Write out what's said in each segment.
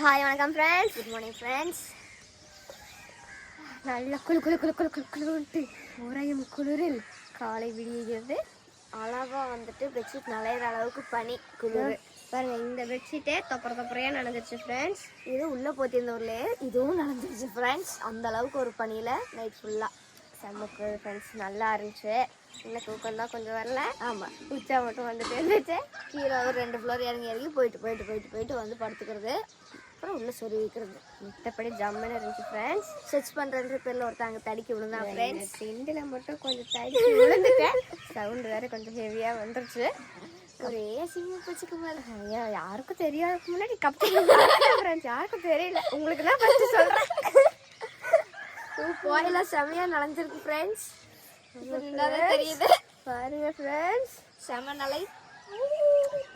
Hi வணக்கம் friends, good morning friends. நல்ல குளிர்ட்டு உறையும் குளிரில் காலை விடியுகிறது. அழகாக வந்துட்டு பெட்ஷீட் நனைகிற அளவுக்கு பனி குளிர் பாருங்க. இந்த பெட்ஷீட்டே தொப்பரையாக நனைஞ்சிருச்சு ஃப்ரெண்ட்ஸ். இது உள்ளே போத்திருந்த ஊர்லேயே இதுவும் நனைஞ்சிருச்சு ஃப்ரெண்ட்ஸ். அந்த அளவுக்கு ஒரு பனியில் நைட் ஃபுல்லாக செம்மக்கு ஃப்ரெண்ட்ஸ். நல்லா இருந்துச்சு. இன்னும் தூக்கம் தான் கொஞ்சம் வரல. ஆமாம், உச்சா மட்டும் வந்துட்டு இருந்துச்சு. கீழே ஒரு 2 ஃப்ளோர் இறங்கி போயிட்டு வந்து படுத்துக்கிறது, அப்புறம் உள்ளே சொறி வைக்கிறது. மற்றபடி ஜம்முன்னு இருந்துச்சு ஃப்ரெண்ட்ஸ். ஸ்டிச் பண்ணுறது பேரில் ஒருத்தாங்க தடிக்க விழுந்தா ஃப்ரெண்ட்ஸ். டிண்டில் மட்டும் கொஞ்சம் தடிக்க விழுந்துட்டேன். சவுண்டு வேறு கொஞ்சம் ஹெவியாக வந்துருச்சு. ஒரே சிம்மா வச்சுக்க மாதிரி. ஐயா, யாருக்கும் தெரியாதுக்கு முன்னாடி ஃப்ரெண்ட்ஸ். யாருக்கும் தெரியல, உங்களுக்கு தான் ஃபஸ்ட்டு சொல்கிறேன். கோயிலாம் செமையாக நனைஞ்சிருக்கு ஃப்ரெண்ட்ஸ். தெரியுது பாருங்க ஃப்ரெண்ட்ஸ். செம நலை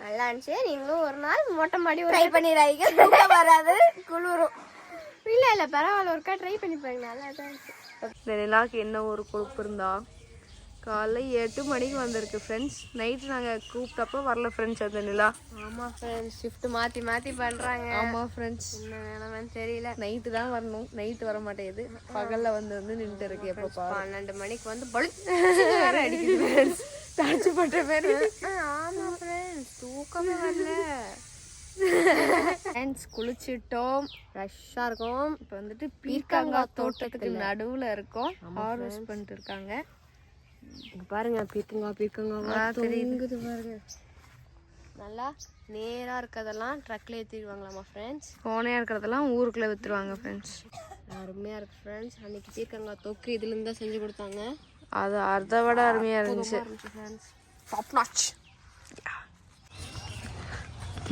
நல்லா இருந்துச்சு. நீங்களும் ஒரு நாள் மொட்டை மாடி ட்ரை பண்ணிடுறாங்க. தூக்கம் வராது, குளிரும். இல்லை பரவாயில்ல, ஒருக்கா ட்ரை பண்ணி பாருங்க. நல்லா தான் இருந்துச்சு. இந்த நிலாவுக்கு என்ன ஒரு கொழுப்பு இருந்தா காலைல 8 மணிக்கு வந்திருக்கு ஃப்ரெண்ட்ஸ். நைட்டு நாங்கள் கூப்பிட்டப்போ வரல ஃப்ரெண்ட்ஸ் அந்த நிலா. ஆமாம் ஃப்ரெண்ட்ஸ், ஷிஃப்ட் மாற்றி பண்ணுறாங்க. ஆமாம் ஃப்ரெண்ட்ஸ், என்ன வேணும்னு தெரியல. நைட்டு தான் வரணும், நைட்டு வர மாட்டேங்குது. பகலில் வந்து நின்றுட்டு இருக்கு. எப்போ 12 மணிக்கு வந்து பழு அடிக்குது ஃப்ரெண்ட்ஸ். தாழ்ச்சி பண்ற மாதிரி. ஆமாம் ஃப்ரெண்ட்ஸ், தூக்கமே வரல ஃப்ரெண்ட்ஸ். குளிச்சுட்டோம், ஃப்ரெஷ்ஷாக இருக்கும். இப்போ வந்துட்டு பீர்க்கங்காய் தோட்டத்துக்கு நடுவில் இருக்கோம். ஹார்வெஸ்ட் பண்ணிட்டு இருக்காங்க. பாருங்க, பீர்க்கங்காய் தெரியுது பாருங்க. நல்லா நேராக இருக்கிறதெல்லாம் ட்ரக்கில் ஏற்றிடுவாங்களாம்மா ஃப்ரெண்ட்ஸ். கோணையாக இருக்கிறதெல்லாம் ஊருக்குள்ளே விற்றுருவாங்க ஃப்ரெண்ட்ஸ். அருமையாக இருக்குது ஃப்ரெண்ட்ஸ். அன்றைக்கி பீர்க்கங்காய் தொக்கு இதுலேருந்து தான் செஞ்சு கொடுத்தாங்க. அது அதை விட அருமையாக இருந்துச்சு ஃப்ரெண்ட்ஸ். Top notch.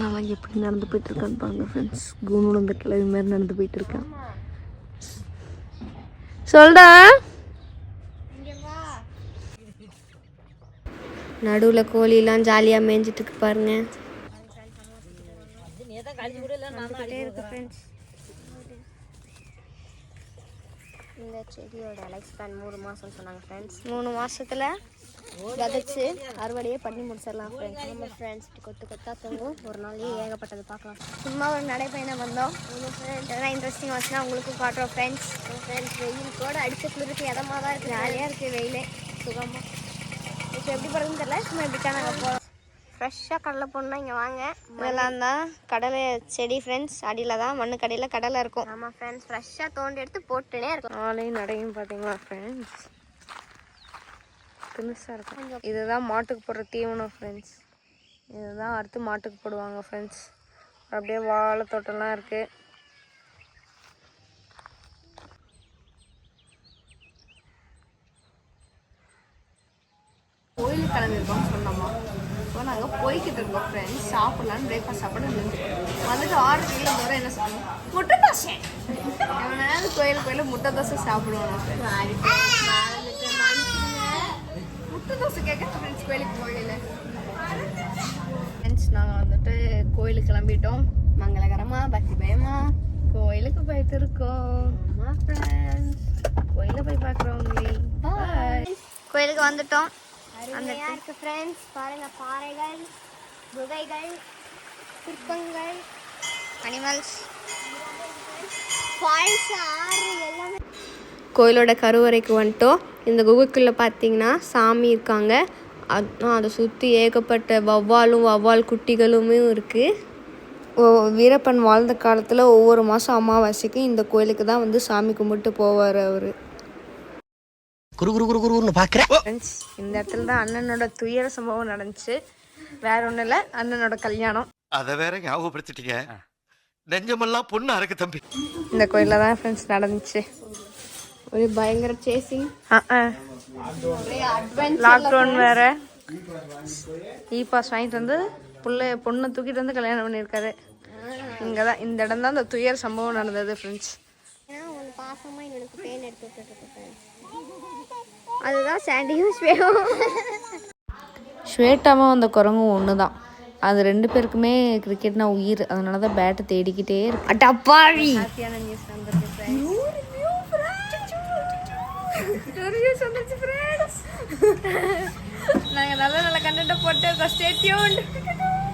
நான் எப்படி நடந்து போயிட்டு இருக்கான்னு பாருங்க ஃப்ரெண்ட்ஸ். குணூல் இந்த கிளவி மாதிரி நடந்து போயிட்டு இருக்கேன். சொல்டா. நடுவில் கோழிலாம் ஜாலியாக மேய்ஞ்சிட்டு இருக்கு பாருங்க. இந்த செடியோட லைஃப் ஸ்பேன் 3 மாதம்னு சொன்னாங்க ஃப்ரெண்ட்ஸ். 3 மாதத்தில் விதைச்சு அறுவடையே பண்ணி முடிச்சிடலாம் ஃப்ரெண்ட்ஸ். நம்ம ஃப்ரெண்ட்ஸ் கொத்தா தோங்கும். ஒரு நாளையே ஏகப்பட்டது பார்க்கலாம். சும்மா ஒரு நடைப்பயணம் வந்தோம். ஃப்ரெண்ட்ஸ் எதனா இன்ட்ரெஸ்டிங் வச்சுன்னா உங்களுக்கும் காட்டுறோம் ஃப்ரெண்ட்ஸ். ஃப்ரெண்ட்ஸ் வெயில் கூட அடிச்ச குளிருக்கு இதமாக தான் இருக்குது. ஜாலியாக இருக்குது வெயிலே, சுகமாக. இப்போ எப்படி போகிறதுன்னு தெரியல. சும்மா எப்படிக்கா நாங்கள் போகிறோம். ஃப்ரெஷ்ஷாக கடலை போடணும்னா இங்கே வாங்க. இதெல்லாம் தான் கடலை செடி ஃப்ரெண்ட்ஸ். அடியில் தான் மண்ணு கடையில் கடலை இருக்கும். ஆமாம் ஃப்ரெண்ட்ஸ், ஃப்ரெஷ்ஷாக தோண்டி எடுத்து போட்டுனே இருக்கும். ஆலையும் நடையும் பார்த்தீங்களா ஃப்ரெண்ட்ஸ், தினுசாக இருக்கும். இதுதான் மாட்டுக்கு போடுற தீவனம் ஃப்ரெண்ட்ஸ். இதுதான் அடுத்து மாட்டுக்கு போடுவாங்க ஃப்ரெண்ட்ஸ். அப்படியே வாழை தோட்டம்லாம் இருக்குது. கோயிலுக்கு கிளம்பிருக்கோம்னு சொன்னோமா. இப்போ நாங்கள் போய்கிட்டு இருக்கோம் ஃப்ரெண்ட்ஸ். சாப்பிட்லான்னு பிரேக்ஃபாஸ்ட் சாப்பிட வந்துட்டு 6 கிலோ தூரம் என்ன சாப்பிடுவோம், முட்டை தோசை. எவனாவது கோயிலுக்கு முட்டை தோசை சாப்பிடுவோம். முட்டை தோசை கேட்க ஃப்ரெண்ட்ஸ் கோயிலுக்கு போகல ஃப்ரெண்ட்ஸ். நாங்கள் வந்துட்டு கோயிலுக்கு கிளம்பிட்டோம். மங்களகரமாக பக்தி பயமாக கோயிலுக்கு போயிட்டு இருக்கோம். ஆமாம் ஃப்ரெண்ட்ஸ், கோயிலை போய் பார்க்குறோம். கோயிலுக்கு வந்துட்டோம். அருமையா இருக்கு ஃப்ரெண்ட்ஸ். பாருங்க, பாறைகள், குகைகள், சிற்பங்கள், அனிமல்ஸ், ஃபால்ஸ், ஆறு எல்லாமே. கோயிலோட கருவறைக்கு வந்துட்டோம். இந்த குகைக்குள்ளே பார்த்தீங்கன்னா சாமி இருக்காங்க. அதை சுற்றி ஏகப்பட்ட வவ்வால் குட்டிகளுமே இருக்குது. வீரப்பன் வாழ்ந்த காலத்தில் ஒவ்வொரு மாதம் அமாவாசைக்கும் இந்த கோயிலுக்கு தான் வந்து சாமி கும்பிட்டு போவார் அவர். இந்த இடத்துல தான் அண்ணனோட துயர சம்பவம் நடந்துச்சு. வேற ஒன்றும் இல்லை, அண்ணனோட கல்யாணம். அதை வேற ஞாபகப்படுத்திட்டீங்க. நெஞ்சமெல்லாம் பொண்ணு அறக்கு தம்பி. இந்த கோயில தான் ஃப்ரெண்ட்ஸ் நடந்துச்சு. ஒரு பயங்கர சேசிங். லாக்டவுன் வேற. பாஸ் வாங்கிட்டு வந்து பொண்ணை தூக்கிட்டு வந்து கல்யாணம் பண்ணியிருக்காரு. இங்கே தான், இந்த இடம் தான் இந்த துயர சம்பவம் நடந்தது ஃப்ரெண்ட்ஸ். பாசமாக எனக்கு பேன் எடுத்து விட்டுருக்கு. அதுதான் சாண்டியும் ஸ்வேட்டாவும் அந்த குரங்கும் ஒன்று தான். அது 2 பேருக்குமே கிரிக்கெட்னா உயிர். அதனால தான் பேட்டை தேடிக்கிட்டே இருக்கு. அடப்பாவி. ஹாப்பியான நியூஸ் வந்துருக்கு ஃப்ரெண்ட்ஸ். நாங்கள் நல்ல கண்டென்ட்டை போட்டு ஸ்டே டியூன்ட்.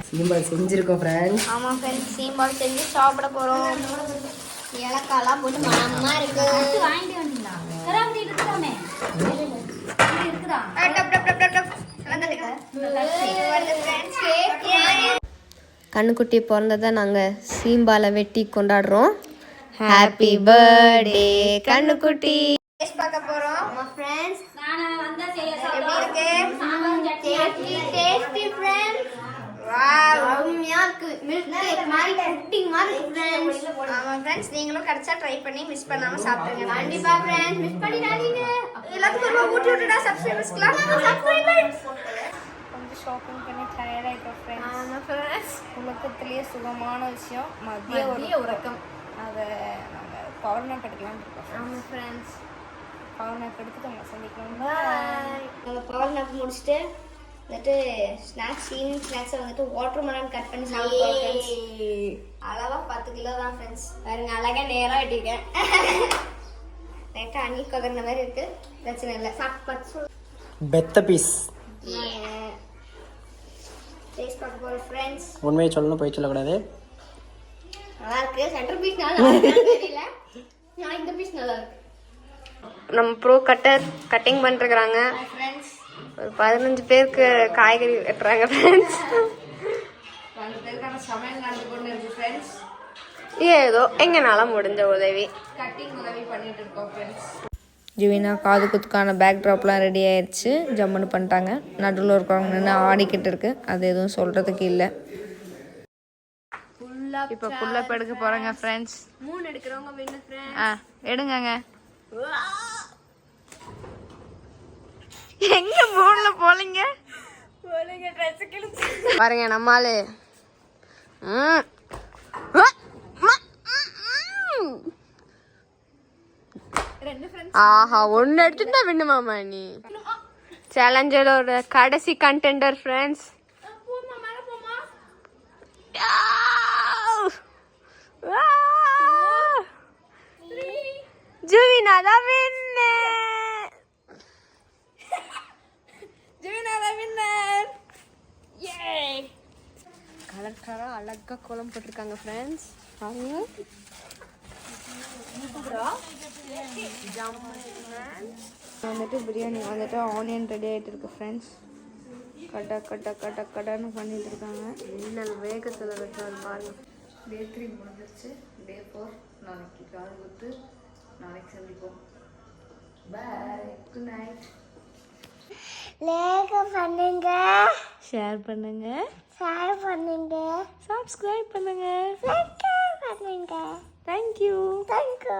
சீம்பால் செஞ்சுருக்கோம் ஃப்ரெண்ட்ஸ். ஆமாம் ஃப்ரெண்ட்ஸ், சீம்பால் செஞ்சு சாப்பிட போகிறோம். ஏலக்காய்லாம் போட்டு மனமா இருக்கு. வாங்கிட்டு வந்தீங்களா? கண்ணுக்குட்டி பிறந்ததை நாங்கள் சீம்பாலை வெட்டி கொண்டாடுறோம். ஹாப்பி பர்த்டே கண்ணுக்குட்டி. பார்க்க போறோம் ஃப்ரெண்ட்ஸ். எப்படி இருக்கு? Tasty friends. வாவ், அருமையா இருக்கு. மில்க் கேக் மாதிரி புட்டிங் மாதிரி இருக்கு ஃப்ரெண்ட்ஸ். ஆமா ஃப்ரெண்ட்ஸ், நீங்களும் கிடைச்சா ட்ரை பண்ணி மிஸ் பண்ணாம சாப்பிடுங்க. கண்டிப்பா ஃப்ரெண்ட்ஸ், மிஸ் பண்ணிடாதீங்க. எல்லாத்துக்கும் ஒரு ஊட்டி விட்டுடா சப்ஸ்கிரைபர்ஸ்க்குலாம். சப்ஸ்கிரைபர்ஸ் கொஞ்சம் ஷாப்பிங் பண்ணி டயர்ட் ஆகிட்டோம் ஃப்ரெண்ட்ஸ். ஆமா ஃப்ரெண்ட்ஸ், உலகத்திலேயே சுகமான விஷயம் மதிய உறக்கம். அதை நாங்கள் பவர் நேப் எடுக்கலாம்னு இருக்கோம். ஆமா ஃப்ரெண்ட்ஸ், பவர் நேப் எடுத்துட்டு உங்களை சந்திக்கலாம். நம்ம பவர் நேப் முடிச்சுட்டு வந்துட்டு ஸ்நாக்ஸ், ஈவினிங் ஸ்நாக்ஸை வந்துட்டு வாட்டர் மெலன் கட் பண்ணி சாப்பிடுவோம் ஃப்ரெண்ட்ஸ். அளவாக 10 கிலோ தான் ஃப்ரெண்ட்ஸ். பாருங்க, அழகாக நேராக வெட்டிருக்கேன். லைட்டாக அணி கொதறின மாதிரி இருக்கு, பிரச்சனை இல்லை. சாப்பிட்டு பெத்த பீஸ். டேஸ்ட் பார்க்க போகிறோம் ஃப்ரெண்ட்ஸ். உண்மையை சொல்லணும், போய் சொல்லக்கூடாது. நல்லா இருக்கு. சென்டர் பீஸ் நல்லா இருக்குன்னு தெரியல, நான் இந்த பீஸ் நல்லா இருக்கு. நம்ம ப்ரோ கட்டர் கட்டிங் பண்ணிருக்கிறாங்க. ஃப்ரெண்ட்ஸ், ஒரு 15 பேருக்கு காய்கறி வெட்டுறாங்க ஃப்ரெண்ட்ஸ். 2 பேருக்கான சமையல் நடந்து கொண்டு இருக்கு ஃப்ரெண்ட்ஸ். ஏதோ எங்கனால முடிஞ்ச உதவி கட்டிங் உதவி பண்ணிட்டு இருக்கோம் ஃப்ரெண்ட்ஸ். ஜுவினா காது குத்துக்கான பேக் ட்ராப்லாம் ரெடி ஆயிடுச்சு. ஜம்முன்னு பண்ணிட்டாங்க. நடுவில் இருக்கிறவங்க நின்று ஆடிக்கிட்டு இருக்கு. அது எதுவும் சொல்கிறதுக்கு இல்லை. இப்போ புல்லப் எடுக்க போகிறேங்க ஃப்ரெண்ட்ஸ். 3 எடுக்கிறவங்க வேணும் ஃப்ரெண்ட்ஸ். எடுங்கங்க. எங்க போன்ல போலீங்க ட்ரெஸ் கிழிச்சு பாருங்க நம்மாலு. ஆஹா, ஒன்னு எடுத்துட்டா விண்ணுமாமா நீ. சேலஞ்சரோட கடைசி கண்டெண்டர் ஃப்ரெண்ட்ஸ். ஜுவினா தான் வின்னு. கலர் கலரா அழகா கோலம் போட்டிருக்காங்க ஃப்ரெண்ட்ஸ். பாருங்க, வந்துட்டு பிரியாணி வந்துட்டு ஆனியன் ரெடி ஆகிட்டு இருக்கு ஃப்ரெண்ட்ஸ். கடன்னு பண்ணிட்டு இருக்காங்க. இன்னும் வேகத்தில் வெட்டுறாரு பாருங்க. Day 3 முடிஞ்சிருச்சு. Day 4 நாளைக்கு காது குத்து. நாளைக்கு சந்திப்போம். பாய், குட் நைட். லைக் பண்ணுங்க, ஷேர் பண்ணுங்க, சப்ஸ்கிரைப் பண்ணுங்க. தேங்க்யூ. தேங்க்யூ.